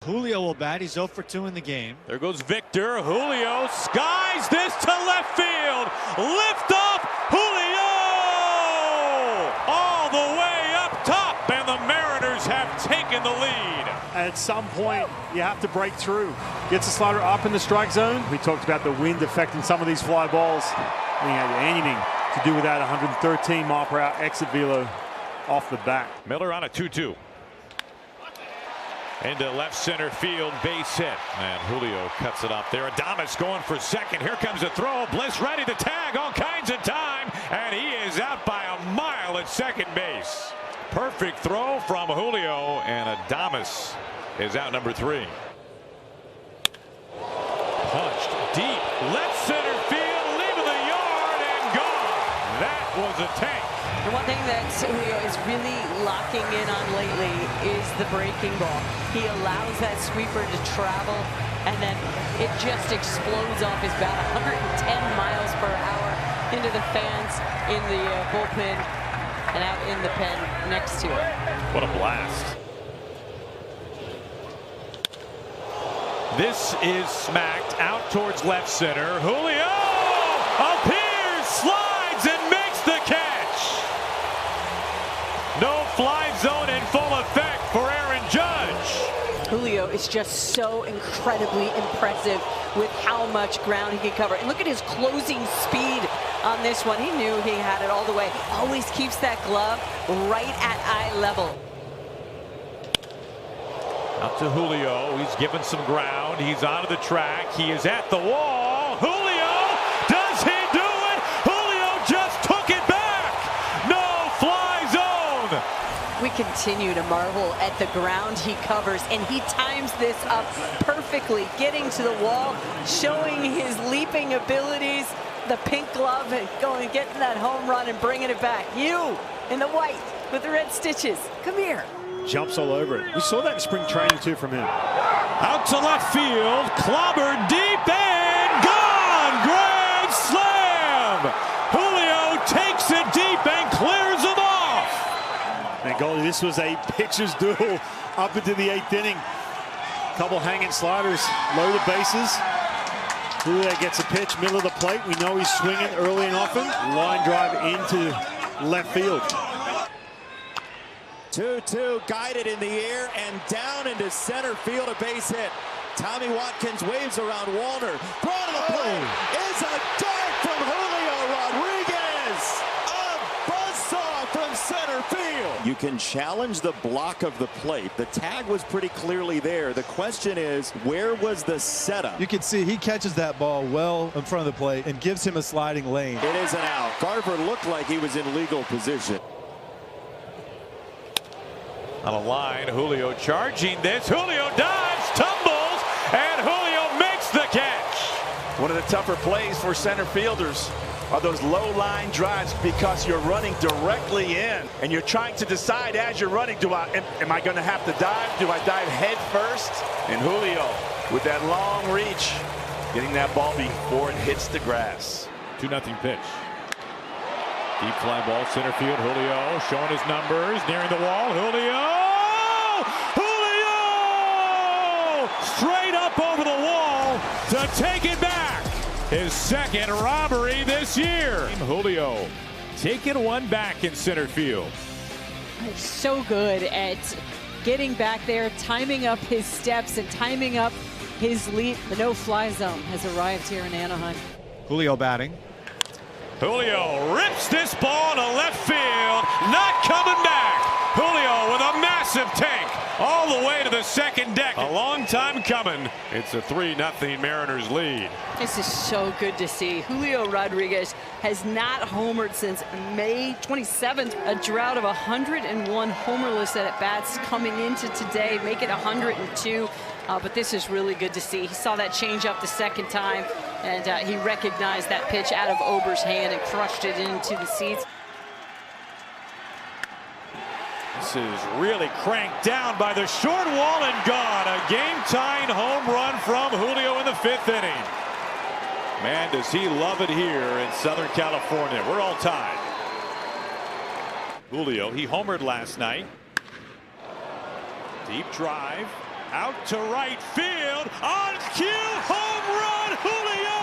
Julio will bat. He's 0 for 2 in the game. There goes Victor. Julio skies this to left field. Lift off Julio! All the way up top, and the Mariners have taken the lead. At some point, you have to break through. Gets the slider up in the strike zone. We talked about the wind affecting some of these fly balls. We had anything to do with that 113 mile per hour exit velo off the bat. Miller on a 2-2. Into left center field, base hit. And Julio cuts it up there. Adames going for second. Here comes a throw. Bliss ready to tag, all kinds of time. And he is out by a mile at second base. Perfect throw from Julio, and Adames is out number 3. Punched deep, left center field, leaving the yard and gone. That was a tank. The one thing that Julio is really locking in on lately is the breaking ball. He allows that sweeper to travel, and then it just explodes off his bat 110 miles per hour into the fans, in the bullpen, and out in the pen next to it. What a blast. This is smacked out towards left center. Julio appears, slides, and makes the catch. No fly zone in full effect for Aaron Judge. Julio is just so incredibly impressive with how much ground he can cover. And look at his closing speed on this one. He knew he had it all the way. Always keeps that glove right at eye level. Out to Julio. He's given some ground. He's onto the track. He is at the wall. Julio! Does he do it? Julio just took it back. No fly zone. We continue to marvel at the ground he covers, and he times this up perfectly, getting to the wall, showing his leaping abilities, the pink glove, and going, getting that home run and bringing it back. You in the white with the red stitches. Come here. Jumps all over it. We saw that in spring training too from him. Out to left field, clobbered deep and gone. Grand slam. Julio takes it deep and clears them off. And goalie, this was a pitcher's duel up into the 8th inning. Couple hanging sliders, loaded bases. Julio gets a pitch, middle of the plate. We know he's swinging early and often. Line drive into left field. 2-2, guided in the air and down into center field, a base hit. Tommy Watkins waves around Walner. Throw to the plate is a dart from Julio Rodriguez. A buzzsaw from center field. You can challenge the block of the plate. The tag was pretty clearly there. The question is, where was the setup? You can see he catches that ball well in front of the plate and gives him a sliding lane. It is an out. Garver looked like he was in legal position. On a line, Julio charging this. Julio dives, tumbles, and Julio makes the catch. One of the tougher plays for center fielders are those low line drives, because you're running directly in and you're trying to decide as you're running, am I going to have to dive? Do I dive head first? And Julio with that long reach, getting that ball before it hits the grass. 2-0 pitch. Deep fly ball, center field. Julio showing his numbers, nearing the wall. Julio! Julio! Straight up over the wall to take it back. His second robbery this year. Julio taking one back in center field. So good at getting back there, timing up his steps and timing up his leap. The no-fly zone has arrived here in Anaheim. Julio batting. Julio rips this ball to left field, not coming back. Julio with a massive tank all the way to the second deck. A long time coming. It's a 3-0 Mariners lead. This is so good to see. Julio Rodriguez has not homered since May 27th. A drought of 101 homerless at-bats coming into today, make it 102. But this is really good to see. He saw that change up the second time, and he recognized that pitch out of Ober's hand and crushed it into the seats. This is really cranked down by the short wall and gone. A game-tying home run from Julio in the 5th inning. Man, does he love it here in Southern California. We're all tied. Julio, he homered last night. Deep drive. Out to right field. On cue. Home run. Julio.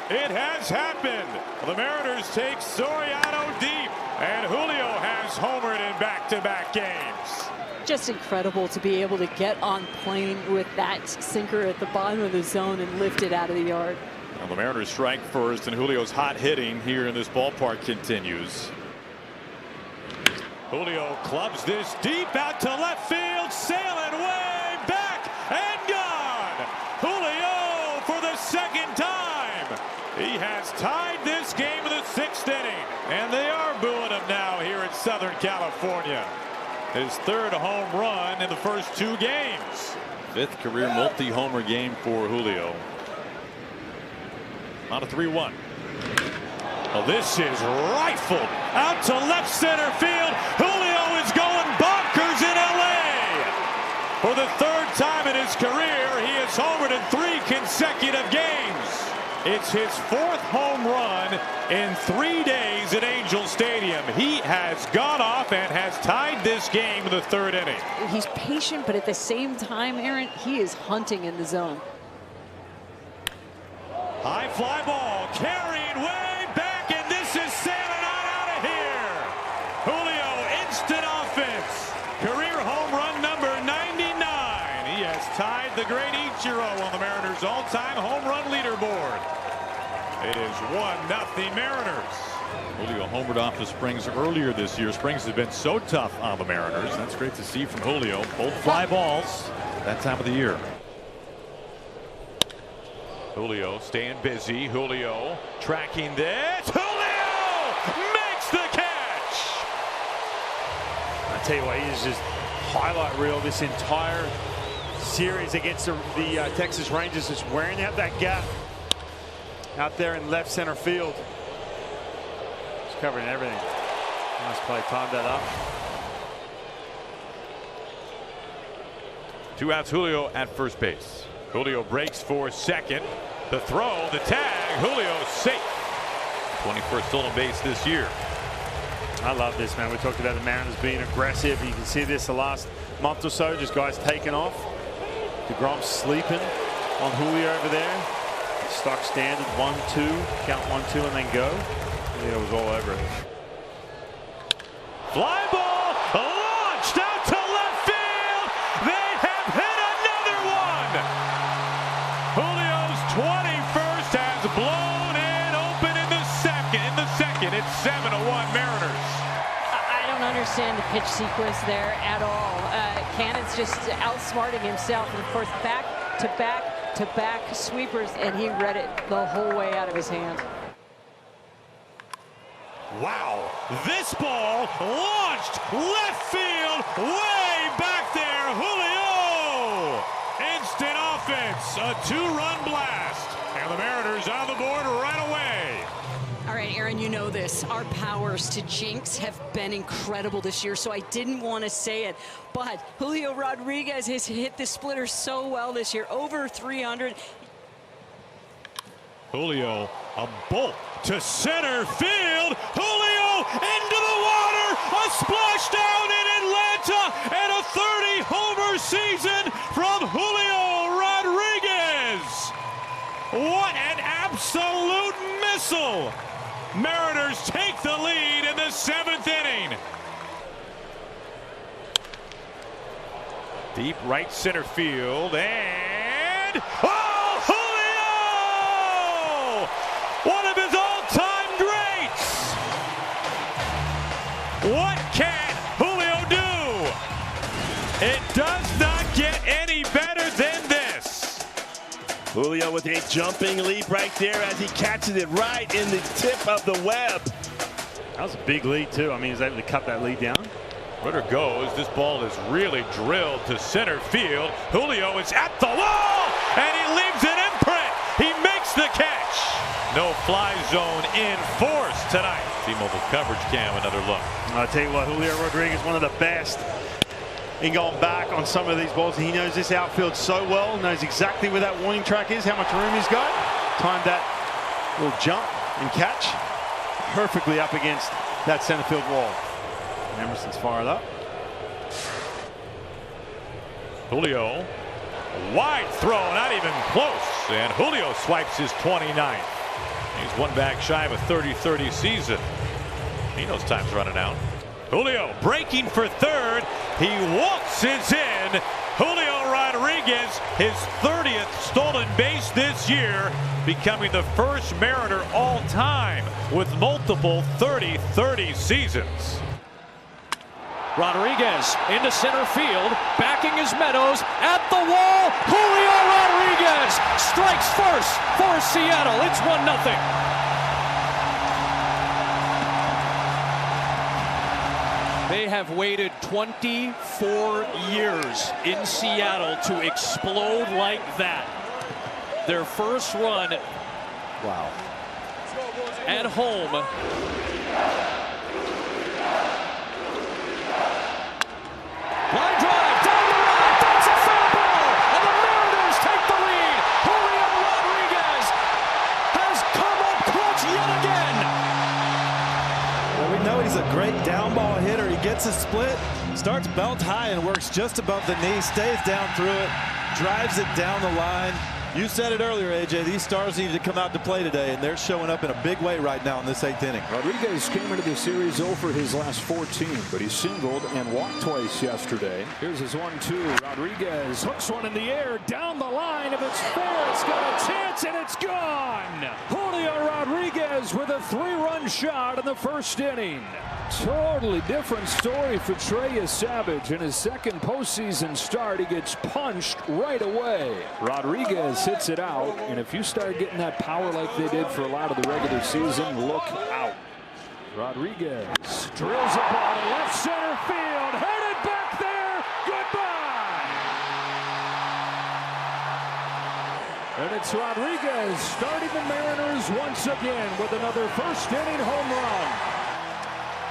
It has happened. The Mariners take Soriano deep. And Julio has homered in back-to-back games. Just incredible to be able to get on plane with that sinker at the bottom of the zone and lift it out of the yard. Well, the Mariners strike first, and Julio's hot hitting here in this ballpark continues. Julio clubs this deep out to left field, sailing way back and gone. Julio for the second time. He has tied this game in the 6th inning, and they are booing him now here in Southern California. His 3rd home run in the first 2 games. 5th career multi-homer game for Julio. On a 3-1. Well, this is rifled out to left center field. Julio is going bonkers in LA. For the 3rd time in his career, he has homered in 3 consecutive games. It's his 4th home run in 3 days at Angel Stadium. He has gone off and has tied this game in the 3rd inning. He's patient, but at the same time, Aaron, he is hunting in the zone. High fly ball carried way back, and this is sailing on out of here. Julio, instant offense. Career home run number 99. He has tied the great Ichiro on the Mariners' all-time home run leaderboard. It is 1-0 Mariners. Julio homered off the Springs earlier this year. Springs has been so tough on the Mariners. That's great to see from Julio. Both fly balls that time of the year. Julio staying busy. Julio tracking this. Julio makes the catch. I tell you what, he's just highlight reel this entire series against the Texas Rangers, just wearing out that gap out there in left center field. He's covering everything. Nice play, timed that up. 2 outs, Julio at first base. Julio breaks for second. The throw, the tag, Julio safe. 21st stolen base this year. I love this, man. We talked about the Mariners being aggressive. You can see this the last month or so, just guys taking off. DeGrom sleeping on Julio over there. Stock standard 1-2, count 1-2 and then go. Julio was all over it. Fly ball launched out to left field. They have hit another one. Julio's 21st has blown in open in the second. It's 7-1 Mariners. I don't understand the pitch sequence there at all. Cannon's just outsmarting himself. And of course, back-to-back sweepers, and he read it the whole way out of his hand. Wow, this ball launched left field, way back there. Julio, instant offense, a 2-run blast, and the Mariners on the board right away. All right, Aaron, you know this. Our powers to jinx have been incredible this year, so I didn't want to say it. But Julio Rodriguez has hit the splitter so well this year, over 300. Julio, a bolt to center field. Julio into the water. A splashdown in Atlanta, and a 30-homer season from Julio Rodriguez. What an absolute missile. Mariners take the lead in the 7th inning. Deep right center field, and oh, Julio! One of his all-time greats. What can Julio do? It does not get any better than this. Julio with a jumping leap right there as he catches it right in the tip of the web. That was a big lead, too. I mean, he was able to cut that lead down. Runner goes. This ball is really drilled to center field. Julio is at the wall, and he leaves an imprint. He makes the catch. No fly zone in force tonight. T-Mobile coverage cam, another look. I'll tell you what, Julio Rodriguez, one of the best in going back on some of these balls. He knows this outfield so well, knows exactly where that warning track is, how much room he's got. Timed that little jump and catch perfectly up against that center field wall. Emerson's fired up. Julio, wide throw, not even close, and Julio swipes his 29th. He's one back shy of a 30-30 season. He knows time's running out. Julio breaking for third. He waltzes in. Julio Rodriguez, his 30th stolen base this year, becoming the first Mariner all time with multiple 30-30 seasons. Rodriguez into center field, backing his Meadows at the wall. Julio Rodriguez strikes first for Seattle. It's 1-0. They have waited 24 years in Seattle to explode like that. Their first run, wow, at home. Line drive down the right. That's a foul ball, and the Mariners take the lead. Julio Rodriguez has come up clutch yet again. Well, we know he's a great down ball hitter. He gets a split, starts belt high and works just above the knee, stays down through it, drives it down the line. You said it earlier, AJ, these stars need to come out to play today, and they're showing up in a big way right now in this 8th inning. Rodriguez came into the series 0 for his last 14, but he singled and walked twice yesterday. Here's his 1-2. Rodriguez hooks one in the air down the line. If it's fair, it's got a chance, and it's gone. Julio Rodriguez with a 3-run shot in the first inning. Totally different story for Trey Savage. In his second postseason start, he gets punched right away. Rodriguez hits it out, and if you start getting that power like they did for a lot of the regular season, look out. Rodriguez drills a ball to left center field, headed back there, goodbye! And it's Rodriguez starting the Mariners once again with another first inning home run.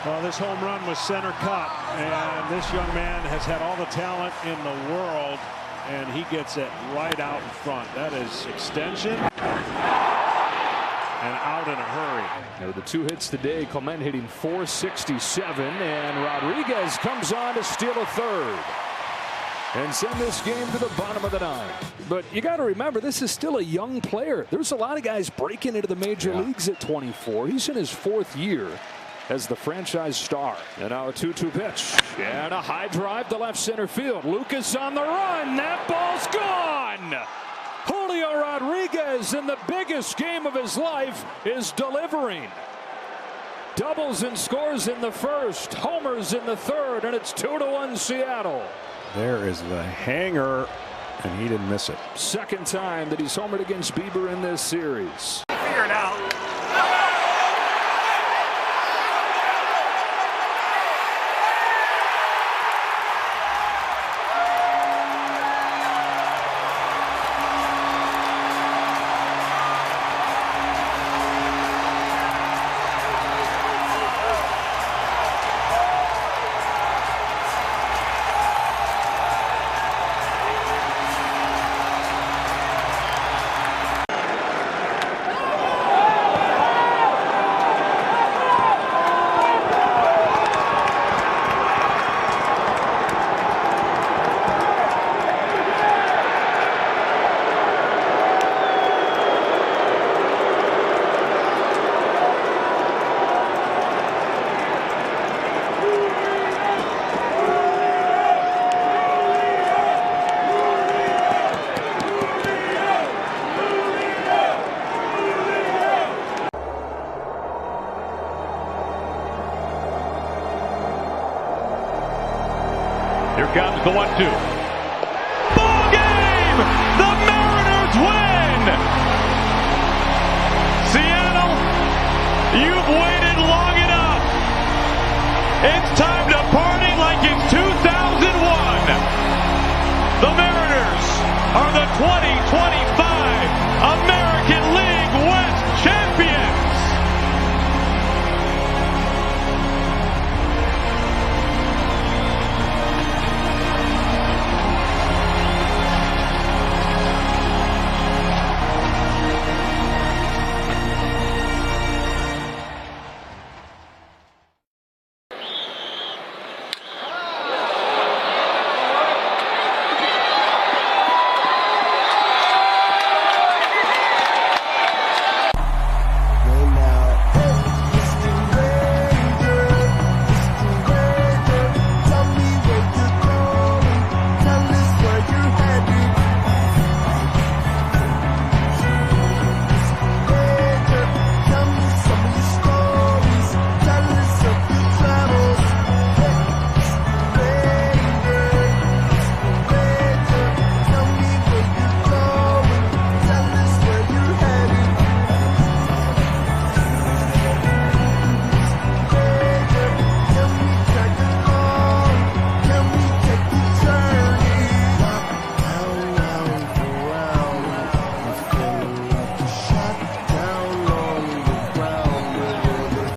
Well, this home run was center cut, and this young man has had all the talent in the world, and he gets it right out in front. That is extension and out in a hurry. Now, the 2 hits today, Clement hitting .467, and Rodriguez comes on to steal a third and send this game to the bottom of the 9th. But you got to remember, this is still a young player. There's a lot of guys breaking into the major leagues at 24. He's in his 4th year as the franchise star. And now a 2-2 pitch. And a high drive to left center field. Lucas on the run. That ball's gone. Julio Rodriguez, in the biggest game of his life, is delivering. Doubles and scores in the first, homers in the third, and it's 2-1 Seattle. There is the hanger, and he didn't miss it. Second time that he's homered against Bieber in this series. Figure it out. Here comes the 1-2. Ball game! The Mariners win! Seattle, you've waited long enough. It's time to party like it's 2001. The Mariners are the 2020